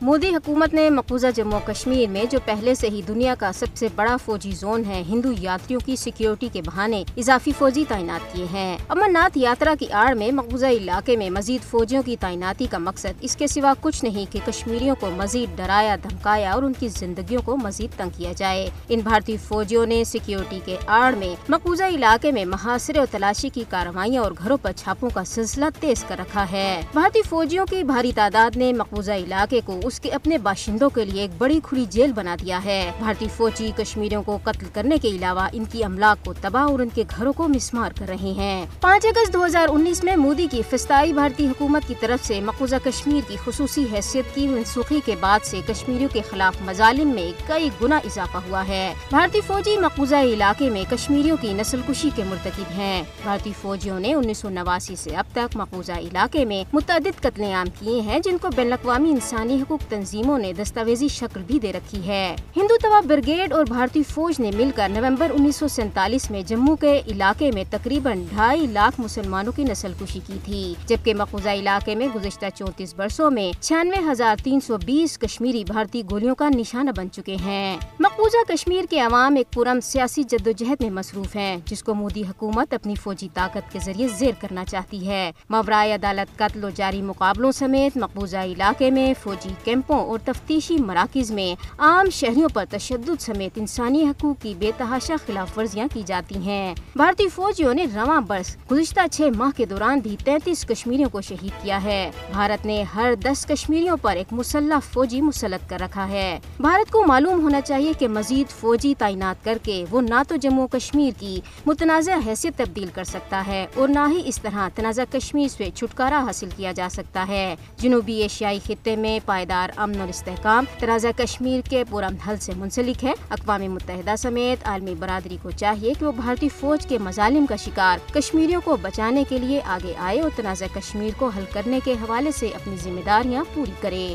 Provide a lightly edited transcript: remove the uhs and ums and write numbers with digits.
मोदी हुकूमत ने मकबूजा जम्मू कश्मीर में जो पहले से ही दुनिया का सबसे बड़ा फौजी जोन है, हिंदू यात्रियों की सिक्योरिटी के बहाने इजाफी फौजी तैनात किए हैं। अमरनाथ यात्रा की आड़ में मकबूजा इलाके में मजीद फौजियों की तैनाती का मकसद इसके सिवा कुछ नहीं कि कश्मीरियों को मजीद डराया धमकाया और उनकी जिंदगियों को मजीद तंग किया जाए। इन भारतीय फौजियों ने सिक्योरिटी के आड़ में मकबूजा इलाके में मुहासरे और तलाशी की कार्रवाइयाँ और घरों पर छापों का सिलसिला तेज कर रखा है। भारतीय फौजियों की भारी तादाद ने मकबूजा इलाके को उसके अपने बाशिंदों के लिए एक बड़ी खुली जेल बना दिया है। भारतीय फौजी कश्मीरियों को कत्ल करने के अलावा इनकी अमलाक को तबाह और उनके घरों को मिसमार कर रहे हैं। 5 अगस्त 2019 में मोदी की फिस्ताई भारतीय हुकूमत की तरफ से मकबूजा कश्मीर की खुसूसी हैसियत की मनसूखी के बाद से कश्मीरियों के खिलाफ मजालिम में कई गुना इजाफा हुआ है। भारतीय फौजी मकबूजा इलाके में कश्मीरियों की नस्लकुशी के मुर्तकिब हैं। भारतीय फौजियों ने 1989 से अब तक मकबूजा इलाके में मुतअद्दिद कत्लेआम किए हैं, जिनको बैनुल-अक़वामी इंसानी हुकूक तंजीमों ने दस्तावेजी शक्ल भी दे रखी है। हिंदुत्व ब्रिगेड और भारतीय फौज ने मिलकर नवंबर 1947 में जम्मू के इलाके में तकरीबन 2.5 लाख मुसलमानों की नस्लकुशी की थी, जबकि मकबूजा इलाके में गुज़िश्ता 34 वर्षों में 96,320 कश्मीरी भारतीय गोलियों का निशाना बन चुके हैं। मकबूजा कश्मीर के अवाम एक पुरअमन सियासी जद्दोजहद में मसरूफ हैं, जिसको मोदी हुकूमत अपनी फौजी ताकत के जरिए ज़ेर करना चाहती है। मावराए अदालत कत्ल और जारी मुकाबलों समेत मकबूजा इलाके में फौजी कैंपों और तफ्तीशी मराकिज में आम शहरियों पर तशद्दुद समेत इंसानी हकूक की बेतहाशा खिलाफ वर्जियाँ की जाती हैं। भारतीय फौजियों ने रवां बरस गुज़िश्ता 6 माह के दौरान भी 33 कश्मीरियों को शहीद किया है। भारत ने हर 10 कश्मीरियों पर एक मुसल्लह फौजी मुसल्लत कर रखा है। भारत को मालूम होना चाहिए कि मजीद फौजी तैनात करके वो न तो जम्मू कश्मीर की मुतनाज़ा हैसियत तब्दील कर सकता है और न ही इस तरह तनाज़ा कश्मीर से छुटकारा हासिल किया जा सकता है। जनूबी एशियाई खित्ते में पायदार अमन और इस्तेहकाम तनाज़ा कश्मीर के पुरअमन हल से मुंसलिक है। अक़वाम मुत्तहिदा समेत आलमी बरादरी को चाहिए कि वो भारतीय फौज के मजालिम का शिकार कश्मीरियों को बचाने के लिए आगे आए और तनाज़ा कश्मीर को हल करने के हवाले से अपनी जिम्मेदारियाँ पूरी करे।